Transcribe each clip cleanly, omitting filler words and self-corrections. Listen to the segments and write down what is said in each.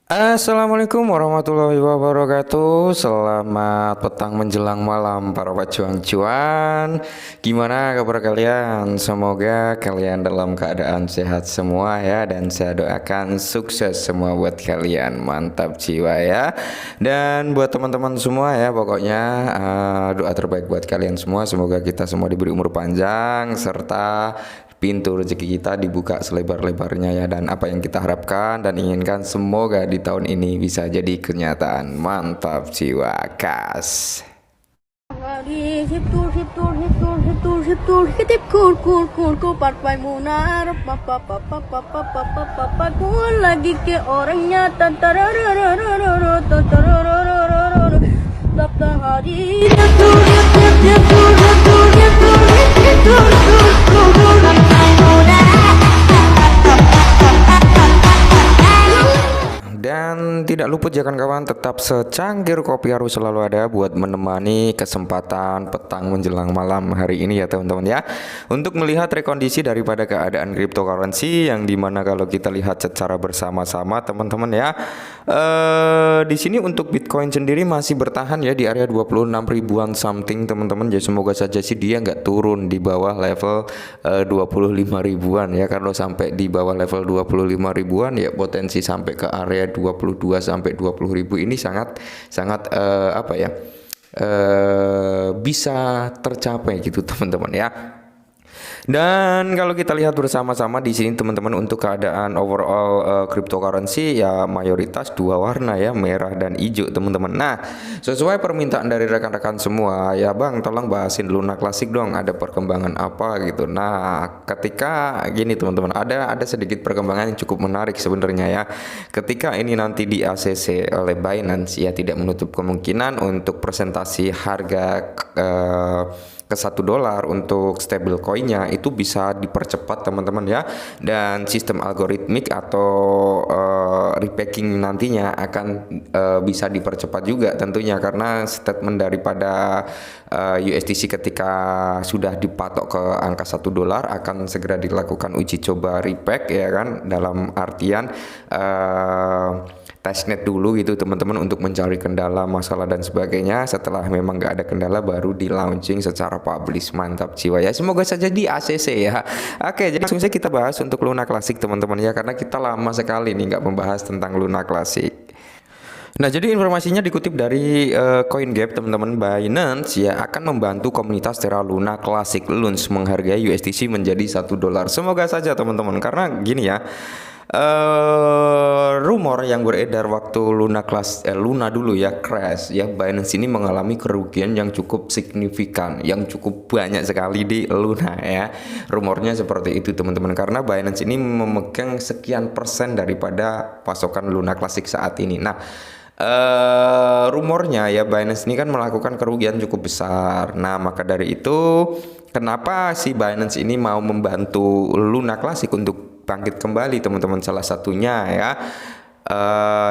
Assalamualaikum warahmatullahi wabarakatuh. Selamat petang menjelang malam para pejuang cuan. Gimana kabar kalian? Semoga kalian dalam keadaan sehat semua ya. Dan saya doakan sukses semua buat kalian. Mantap jiwa ya. Dan buat teman-teman semua ya, pokoknya doa terbaik buat kalian semua. Semoga kita semua diberi umur panjang serta pintu rezeki kita dibuka selebar-lebarnya ya, dan apa yang kita harapkan dan inginkan semoga di tahun ini bisa jadi kenyataan. Mantap jiwa kas. Lagi ke orangnya Dan tidak luput ya kawan, tetap secangkir kopi harus selalu ada buat menemani kesempatan petang menjelang malam hari ini ya teman-teman ya. Untuk melihat rekondisi daripada keadaan cryptocurrency yang dimana kalau kita lihat secara bersama-sama teman-teman ya, di sini untuk Bitcoin sendiri masih bertahan ya di area 26 ribuan something teman-teman. Ya semoga saja sih dia nggak turun di bawah level 25 ribuan ya. Kalau sampai di bawah level 25 ribuan ya potensi sampai ke area 22 sampai 20 ribu ini sangat bisa tercapai gitu teman-teman ya. Dan kalau kita lihat bersama-sama di sini teman-teman, untuk keadaan overall cryptocurrency ya mayoritas dua warna ya, merah dan hijau teman-teman. Nah, sesuai permintaan dari rekan-rekan semua ya, Bang tolong bahasin Luna Classic dong, ada perkembangan apa gitu. Nah, ketika gini teman-teman, ada sedikit perkembangan yang cukup menarik sebenarnya ya. Ketika ini nanti di ACC oleh Binance ya, tidak menutup kemungkinan untuk presentasi harga ke $1 untuk stable coinnya itu bisa dipercepat teman-teman ya, dan sistem algoritmik atau repacking nantinya akan bisa dipercepat juga tentunya, karena statement daripada USDC ketika sudah dipatok ke angka $1 akan segera dilakukan uji coba repack ya kan, dalam artian testnet dulu gitu teman-teman untuk mencari kendala, masalah dan sebagainya. Setelah memang nggak ada kendala baru di launching secara publish. Mantap jiwa ya, semoga saja di ACC ya. Oke, jadi langsung saja kita bahas untuk Luna Classic teman-teman ya, karena kita lama sekali nih nggak membahas tentang Luna Classic. Nah, jadi informasinya dikutip dari CoinGap teman-teman. Binance ya akan membantu komunitas Terra Luna Classic launch menghargai USDC menjadi $1. Semoga saja teman-teman, karena gini ya, rumor yang beredar waktu Luna dulu ya crash ya, Binance ini mengalami kerugian yang cukup signifikan, yang cukup banyak sekali di Luna ya. Rumornya seperti itu teman-teman, karena Binance ini memegang sekian persen daripada pasokan Luna Classic saat ini. Nah, rumornya ya Binance ini kan melakukan kerugian cukup besar. Nah, maka dari itu kenapa si Binance ini mau membantu Luna Classic untuk bangkit kembali teman-teman? Salah satunya ya,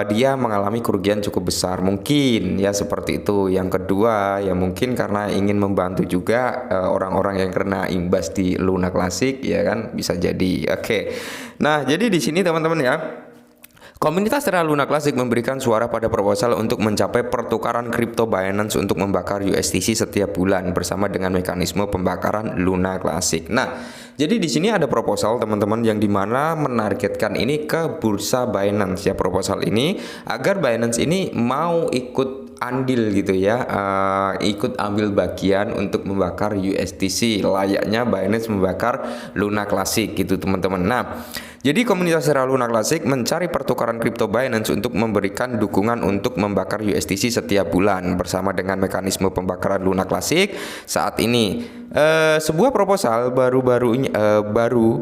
dia mengalami kerugian cukup besar, mungkin ya seperti itu. Yang kedua ya mungkin karena ingin membantu juga orang-orang yang kena imbas di Luna Classic ya kan, bisa jadi. Oke. Nah, jadi di sini teman-teman ya, komunitas Terra Luna Classic memberikan suara pada proposal untuk mencapai pertukaran kripto Binance untuk membakar USDC setiap bulan bersama dengan mekanisme pembakaran Luna Classic. Nah, jadi di sini ada proposal teman-teman yang dimana menargetkan ini ke bursa Binance ya, proposal ini agar Binance ini mau ikut andil gitu ya, ikut ambil bagian untuk membakar USDC layaknya Binance membakar Luna Classic gitu teman-teman. Nah, jadi komunitas Terra Luna Classic mencari pertukaran kripto Binance untuk memberikan dukungan untuk membakar USDC setiap bulan bersama dengan mekanisme pembakaran Luna Classic saat ini. Sebuah proposal baru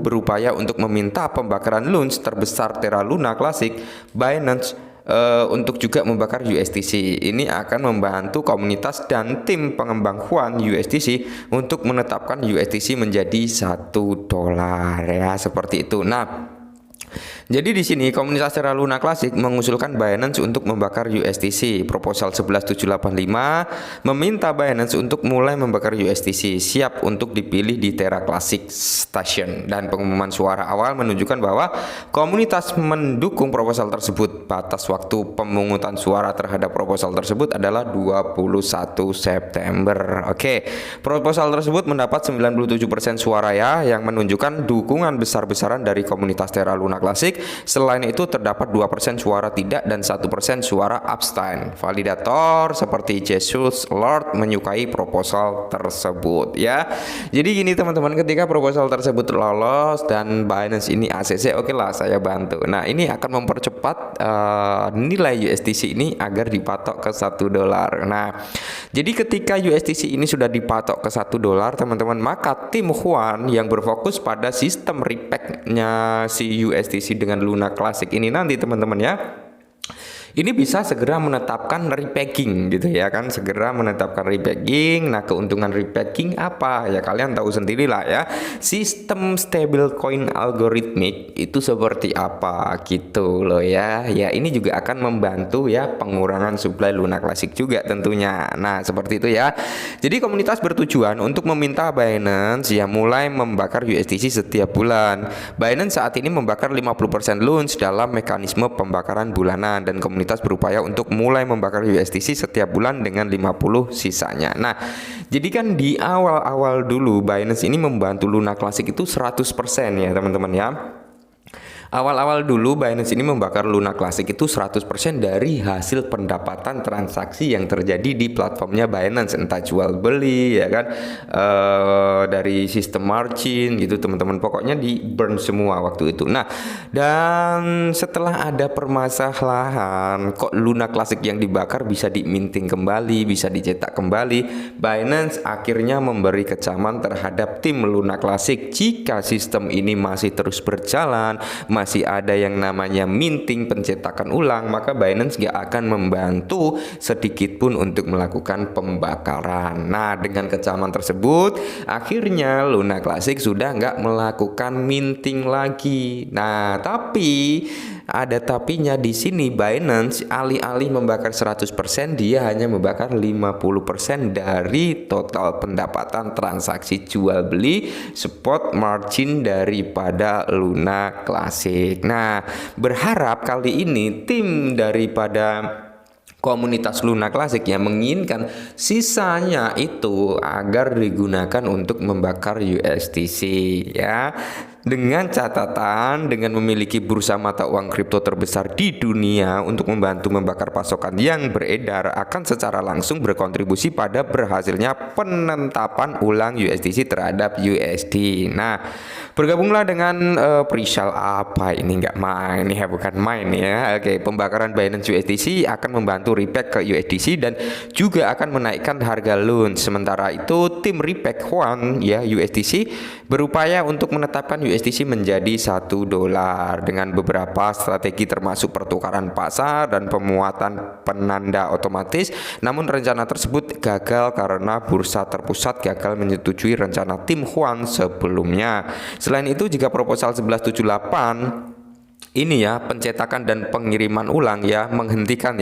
berupaya untuk meminta pembakaran launch terbesar Terra Luna Classic Binance untuk juga membakar USDC. Ini akan membantu komunitas dan tim pengembang Huan USDC untuk menetapkan USDC menjadi $1 ya, seperti itu. Nah, Jadi di sini komunitas Terra Luna Classic mengusulkan Binance untuk membakar USDC. Proposal 11785 meminta Binance untuk mulai membakar USDC, siap untuk dipilih di Terra Classic Station. Dan pengumuman suara awal menunjukkan bahwa komunitas mendukung proposal tersebut. Batas waktu pemungutan suara terhadap proposal tersebut adalah 21 September. Oke, proposal tersebut mendapat 97% suara ya, yang menunjukkan dukungan besar-besaran dari komunitas Terra Luna Classic. Selain itu terdapat 2% suara tidak dan 1% suara abstain. Validator seperti Jesus Lord menyukai proposal tersebut ya. Jadi gini teman-teman, ketika proposal tersebut lolos dan Binance ini ACC, oke lah saya bantu. Nah, ini akan mempercepat nilai USDC ini agar dipatok ke $1. Nah, jadi ketika USDC ini sudah dipatok ke $1, teman-teman, maka tim Juan yang berfokus pada sistem repack-nya si USDC dengan Luna Classic ini nanti teman-teman ya, ini bisa segera menetapkan repacking gitu ya kan, segera menetapkan repacking. Nah, keuntungan repacking apa ya, kalian tahu sendirilah ya, sistem stablecoin algoritmik itu seperti apa gitu loh ya. Ya, ini juga akan membantu ya pengurangan supply Luna Classic juga tentunya. Nah, seperti itu ya. Jadi komunitas bertujuan untuk meminta Binance ya mulai membakar USDC setiap bulan. Binance saat ini membakar 50% LUNS dalam mekanisme pembakaran bulanan, dan komunitas berupaya untuk mulai membakar USDC setiap bulan dengan 50 sisanya. Nah, jadi kan di awal-awal dulu Binance ini membantu Luna Classic itu 100% ya teman-teman ya. Awal-awal dulu Binance ini membakar Luna Classic itu 100% dari hasil pendapatan transaksi yang terjadi di platformnya Binance, entah jual beli ya kan, dari sistem margin gitu teman-teman, pokoknya di burn semua waktu itu. Nah, dan setelah ada permasalahan kok Luna Classic yang dibakar bisa diminting kembali, bisa dicetak kembali, Binance akhirnya memberi kecaman terhadap tim Luna Classic. Jika sistem ini masih terus berjalan, masih ada yang namanya minting, pencetakan ulang, maka Binance gak akan membantu sedikit pun untuk melakukan pembakaran. Nah, dengan kecaman tersebut akhirnya Luna Classic sudah gak melakukan minting lagi. Nah, tapi ada tapinya di sini, Binance alih-alih membakar 100%, dia hanya membakar 50% dari total pendapatan transaksi jual beli spot margin daripada Luna Classic. Nah, berharap kali ini tim daripada komunitas Luna Classic yang menginginkan sisanya itu agar digunakan untuk membakar USDC ya. Dengan catatan, dengan memiliki bursa mata uang kripto terbesar di dunia untuk membantu membakar pasokan yang beredar akan secara langsung berkontribusi pada berhasilnya penetapan ulang USDC terhadap USD. Nah, bergabunglah dengan Prishal apa ini, nggak main ya, bukan main ya. Oke, pembakaran Binance USDC akan membantu repack ke USDC dan juga akan menaikkan harga LUN. Sementara itu tim repack Juan ya USDC berupaya untuk menetapkan USDC menjadi $1 dengan beberapa strategi termasuk pertukaran pasar dan pemuatan penanda otomatis. Namun rencana tersebut gagal karena bursa terpusat gagal menyetujui rencana tim Juan sebelumnya. Selain itu, jika proposal 1178 ini ya, pencetakan dan pengiriman ulang ya, menghentikan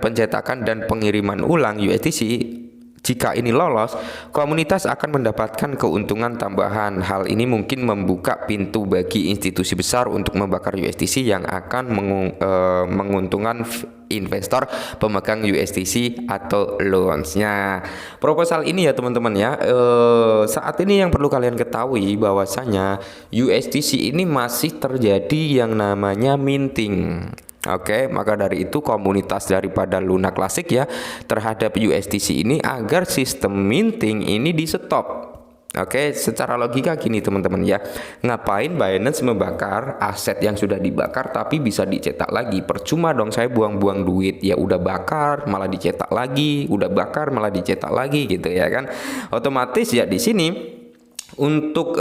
pencetakan dan pengiriman ulang USDC, jika ini lolos, komunitas akan mendapatkan keuntungan tambahan. Hal ini mungkin membuka pintu bagi institusi besar untuk membakar USDC yang akan menguntungkan investor pemegang USDC atau loans-nya. Proposal ini ya teman-teman ya, saat ini yang perlu kalian ketahui bahwasanya USDC ini masih terjadi yang namanya minting. Oke, maka dari itu komunitas daripada Luna Classic ya terhadap USDC ini agar sistem minting ini di stop. Oke, secara logika gini teman-teman ya, ngapain Binance membakar aset yang sudah dibakar tapi bisa dicetak lagi? Percuma dong saya buang-buang duit, ya udah bakar malah dicetak lagi, udah bakar malah dicetak lagi gitu ya kan. Otomatis ya di sini untuk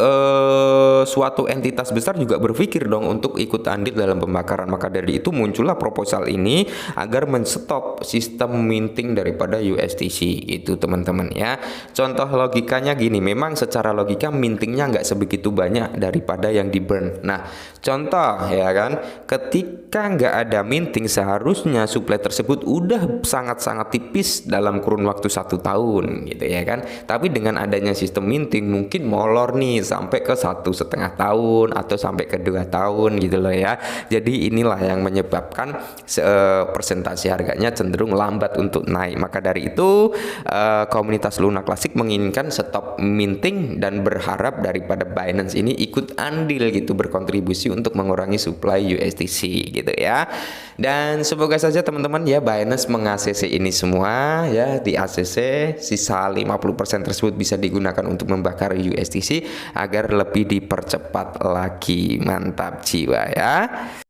suatu entitas besar juga berpikir dong untuk ikut andil dalam pembakaran. Maka dari itu muncullah proposal ini agar menstop sistem minting daripada USDC itu teman-teman ya. Contoh logikanya gini, memang secara logika mintingnya nggak sebegitu banyak daripada yang di burn. Nah, Contoh ya kan, ketika nggak ada minting seharusnya supply tersebut udah sangat-sangat tipis dalam kurun waktu 1 tahun gitu ya kan. Tapi dengan adanya sistem minting mungkin molor nih sampai ke 1,5 tahun atau sampai ke 2 tahun gitu loh ya. Jadi inilah yang menyebabkan persentase harganya cenderung lambat untuk naik. Maka dari itu komunitas Luna Classic menginginkan stop minting dan berharap daripada Binance ini ikut andil gitu, berkontribusi untuk mengurangi supply USDC gitu ya. Dan semoga saja teman-teman ya Binance meng-ACC ini semua ya, di ACC sisa 50% tersebut bisa digunakan untuk membakar USDC agar lebih dipercepat lagi. Mantap jiwa ya.